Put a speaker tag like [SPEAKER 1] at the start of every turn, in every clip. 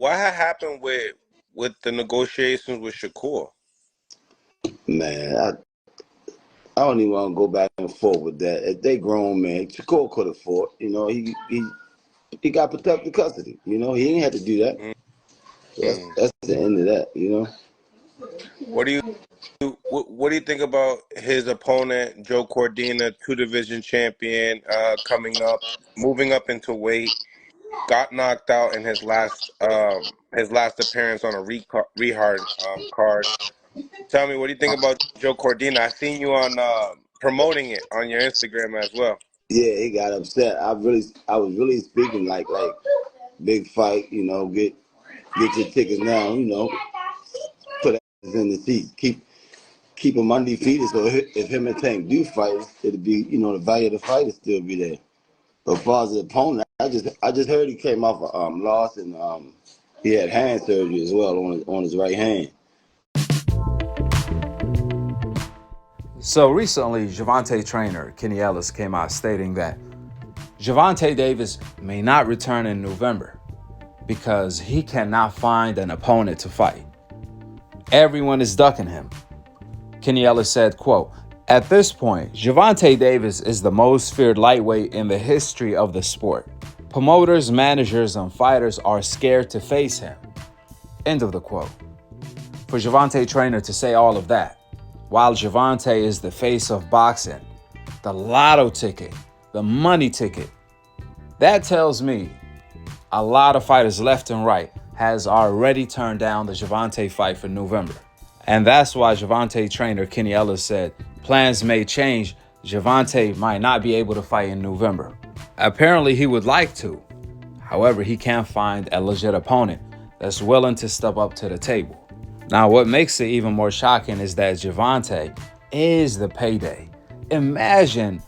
[SPEAKER 1] what had happened with the negotiations with Shakur?
[SPEAKER 2] Man, I don't even want to go back and forth with that. If they grown man, Shakur could have fought. He got protected custody. He ain't had to do that. So
[SPEAKER 1] Mm.
[SPEAKER 2] that's the end of that.
[SPEAKER 1] What do what do you think about his opponent, Joe Cordina, two division champion, coming up, moving up into weight, got knocked out in his last appearance on a rehard card. Tell me, what do you think about Joe Cordina? I seen you on promoting it on your Instagram as well.
[SPEAKER 2] Yeah, he got upset. I was really speaking like big fight. Get your tickets now. Put ass in the seat. Keep him undefeated. So if him and Tank do fight, it'll be the value of the fight will still be there. But as far as the opponent, I just heard he came off a loss and he had hand surgery as well on his right hand.
[SPEAKER 3] So recently, Gervonta trainer Kenny Ellis came out stating that Gervonta Davis may not return in November because he cannot find an opponent to fight. Everyone is ducking him. Kenny Ellis said, quote, "At this point, Gervonta Davis is the most feared lightweight in the history of the sport. Promoters, managers, and fighters are scared to face him." End of the quote. For Gervonta trainer to say all of that, while Gervonta is the face of boxing, the lotto ticket, the money ticket, that tells me a lot of fighters left and right has already turned down the Gervonta fight for November. And that's why Gervonta trainer Kenny Ellis said plans may change. Gervonta might not be able to fight in November. Apparently he would like to. However, he can't find a legit opponent that's willing to step up to the table. Now, what makes it even more shocking is that Gervonta is the payday. Imagine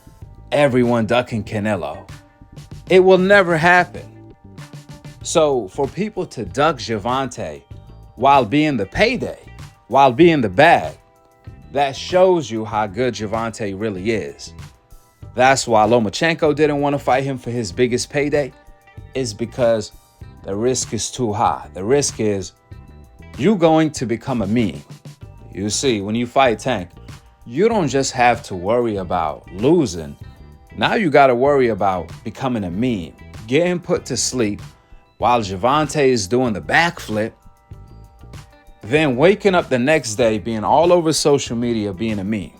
[SPEAKER 3] everyone ducking Canelo. It will never happen. So for people to duck Gervonta while being the payday, while being the bag, that shows you how good Gervonta really is. That's why Lomachenko didn't want to fight him for his biggest payday, is because the risk is too high. The risk is you going to become a meme. You see, when you fight Tank, you don't just have to worry about losing. Now you got to worry about becoming a meme, getting put to sleep while Gervonta is doing the backflip, then waking up the next day being all over social media being a meme.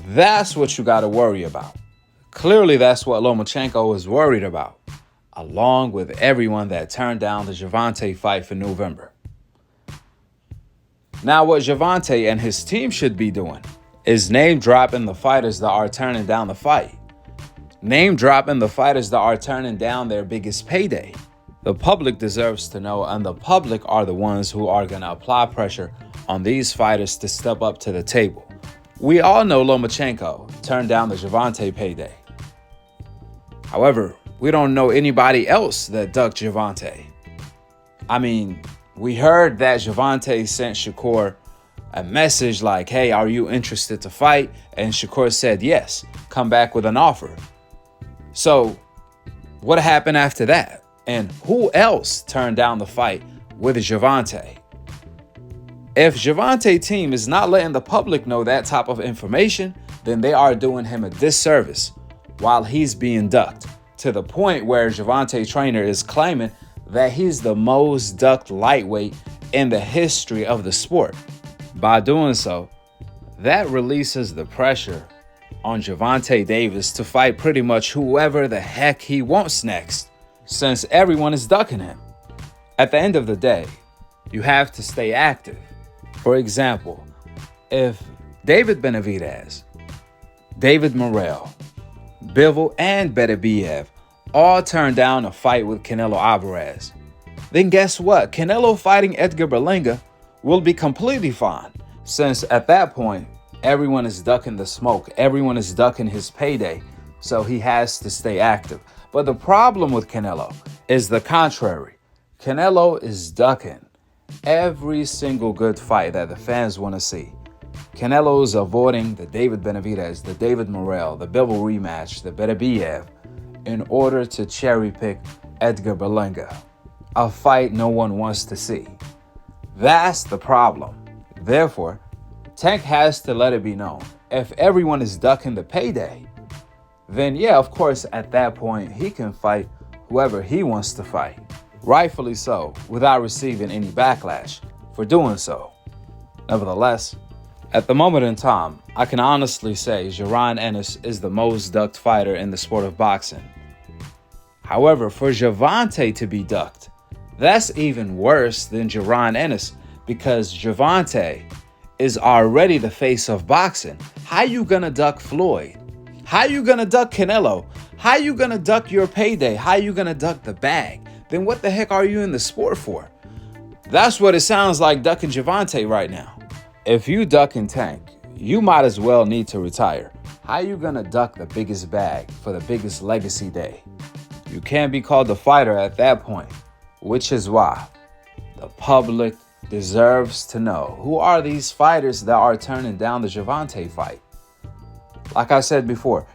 [SPEAKER 3] That's what you got to worry about. Clearly, that's what Lomachenko is worried about, along with everyone that turned down the Gervonta fight for November. Now, what Gervonta and his team should be doing is name dropping the fighters that are turning down the fight. Name dropping the fighters that are turning down their biggest payday. The public deserves to know, and the public are the ones who are going to apply pressure on these fighters to step up to the table. We all know Lomachenko turned down the Gervonta payday. However, we don't know anybody else that ducked Gervonta. I mean, we heard that Gervonta sent Shakur a message like, "Hey, are you interested to fight?" And Shakur said, "Yes, come back with an offer." So what happened after that? And who else turned down the fight with Gervonta? If Gervonta team is not letting the public know that type of information, then they are doing him a disservice while he's being ducked, to the point where Gervonta trainer is claiming that he's the most ducked lightweight in the history of the sport. By doing so, that releases the pressure on Gervonta Davis to fight pretty much whoever the heck he wants next, since everyone is ducking him. At the end of the day, you have to stay active. For example, if David Benavidez, David Morrell, Bivol, and Beterbiev all turned down a fight with Canelo Alvarez, then guess what? Canelo fighting Edgar Berlanga will be completely fine, since at that point, everyone is ducking the smoke. Everyone is ducking his payday, so he has to stay active. But the problem with Canelo is the contrary. Canelo is ducking every single good fight that the fans want to see. Canelo is avoiding the David Benavidez, the David Morrell, the Bivol rematch, the Beterbiev, in order to cherry pick Edgar Berlanga. a fight no one wants to see. That's the problem. Therefore, Tank has to let it be known. If everyone is ducking the payday, then yeah, of course, at that point, he can fight whoever he wants to fight. Rightfully so, without receiving any backlash for doing so. Nevertheless, at the moment in time, I can honestly say Ellis is the most ducked fighter in the sport of boxing. However, for Gervonta to be ducked, that's even worse than Ellis, because Gervonta is already the face of boxing. How you gonna duck Floyd? How you gonna duck Canelo? How you gonna duck your payday? How you gonna duck the bag? Then what the heck are you in the sport for? That's what it sounds like ducking Gervonta right now. If you duck and Tank, you might as well need to retire. How you gonna duck the biggest bag for the biggest legacy day? You can't be called a fighter at that point, which is why the public deserves to know who are these fighters that are turning down the Gervonta fight. Like I said before,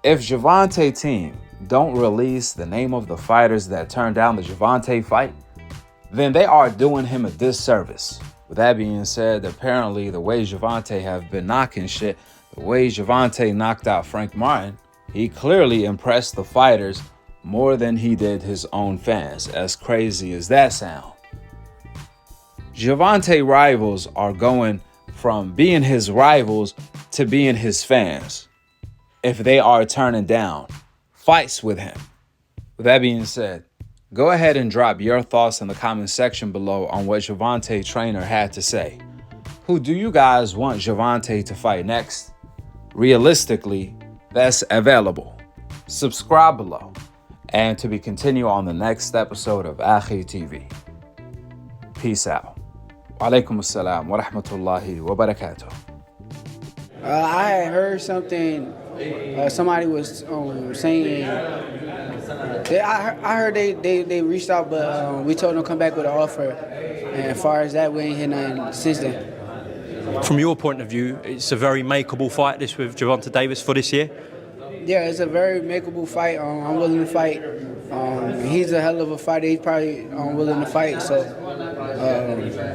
[SPEAKER 3] if Gervonta team don't release the name of the fighters that turned down the Gervonta fight, then they are doing him a disservice. With that being said, apparently the way Gervonta have been knocking shit, the way Gervonta knocked out Frank Martin, he clearly impressed the fighters more than he did his own fans, as crazy as that sound. Gervonta rivals are going from being his rivals to being his fans if they are turning down fights with him. With that being said, go ahead and drop your thoughts in the comment section below on what Gervonta trainer had to say. Who do you guys want Gervonta to fight next? Realistically, that's available. Subscribe below. And to be continued on the next episode of Akhi TV. Peace out. Wa alaikum assalam wa rahmatullahi wa barakatuh.
[SPEAKER 4] I had heard something. Somebody was saying. I heard they reached out, but we told them to come back with an offer. And as far as that, we ain't heard nothing since then.
[SPEAKER 5] From your point of view, it's a very makeable fight, this with Gervonta Davis for this year?
[SPEAKER 4] Yeah, it's a very makeable fight. I'm willing to fight. He's a hell of a fighter. He's probably willing to fight. So,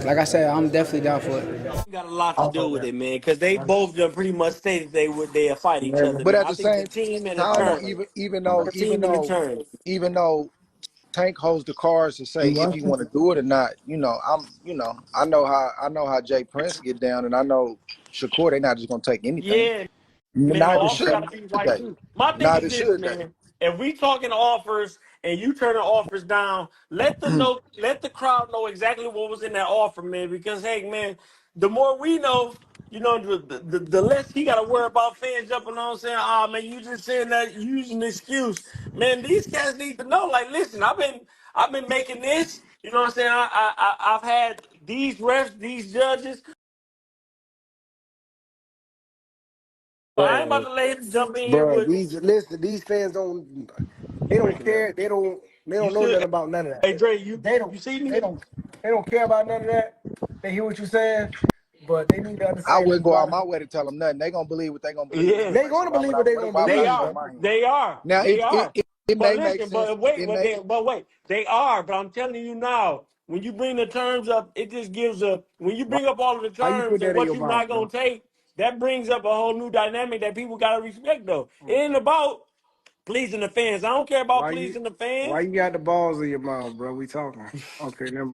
[SPEAKER 4] like I said, I'm definitely down for it.
[SPEAKER 6] Got a lot to do with it, man, because they both done pretty much stated they'll fight each other,
[SPEAKER 7] But
[SPEAKER 6] man.
[SPEAKER 7] at
[SPEAKER 6] I
[SPEAKER 7] the
[SPEAKER 6] think the
[SPEAKER 7] same
[SPEAKER 6] team and the
[SPEAKER 7] time, though,
[SPEAKER 6] term,
[SPEAKER 7] even though Tank holds the cards to say if he want to do it or not, I know how Jay Prince get down, and I know Shakur. They not just gonna take anything.
[SPEAKER 6] yeah, man, the
[SPEAKER 7] Neither
[SPEAKER 6] offer
[SPEAKER 7] should
[SPEAKER 6] got to be right
[SPEAKER 7] they.
[SPEAKER 6] too. My thing is
[SPEAKER 7] Neither
[SPEAKER 6] this,
[SPEAKER 7] should they.
[SPEAKER 6] man. If we talking offers and you turning offers down, let the crowd know exactly what was in that offer, man. Because hey, man, the more we know, the less he got to worry about fans jumping on saying, "Ah, man, you just saying that using an excuse." Man, these cats need to know. Like, listen, I've been making this. You know what I'm saying? I've had these refs, these judges. I ain't about to let him jump in here
[SPEAKER 8] Bro,
[SPEAKER 6] with.
[SPEAKER 8] these fans they don't care. They don't
[SPEAKER 6] You
[SPEAKER 8] know
[SPEAKER 6] should.
[SPEAKER 8] nothing about none of that.
[SPEAKER 6] Hey, Dre,
[SPEAKER 8] They don't
[SPEAKER 6] you see me?
[SPEAKER 8] they don't care about none of that. They hear what you're saying, but they need to
[SPEAKER 7] I
[SPEAKER 8] understand
[SPEAKER 7] wouldn't
[SPEAKER 8] this
[SPEAKER 7] go out
[SPEAKER 8] box.
[SPEAKER 7] my way to tell them nothing. They gonna believe what they gonna believe
[SPEAKER 6] Yeah,
[SPEAKER 8] They
[SPEAKER 7] anyway. So
[SPEAKER 8] gonna believe what they gonna
[SPEAKER 7] why would
[SPEAKER 8] believe,
[SPEAKER 7] I
[SPEAKER 6] they
[SPEAKER 7] speak
[SPEAKER 6] are.
[SPEAKER 8] bro.
[SPEAKER 7] my mind?
[SPEAKER 6] They are.
[SPEAKER 7] Now
[SPEAKER 6] They are.
[SPEAKER 7] it
[SPEAKER 6] But
[SPEAKER 7] may make
[SPEAKER 6] listen,
[SPEAKER 7] sense.
[SPEAKER 6] but wait,
[SPEAKER 7] It may.
[SPEAKER 6] but wait. They are. But I'm telling you now, when you bring the terms up, it just gives a. When you bring up all of the
[SPEAKER 8] Why you put
[SPEAKER 6] terms and
[SPEAKER 8] that in
[SPEAKER 6] what
[SPEAKER 8] your
[SPEAKER 6] you're not
[SPEAKER 8] mouth,
[SPEAKER 6] gonna
[SPEAKER 8] bro?
[SPEAKER 6] take, that brings up a whole new dynamic that people gotta respect. Though it ain't about pleasing the fans. I don't care about
[SPEAKER 8] Why you
[SPEAKER 6] pleasing the
[SPEAKER 8] why
[SPEAKER 6] fans.
[SPEAKER 8] you got the balls in your mouth, bro? We talking. Okay, never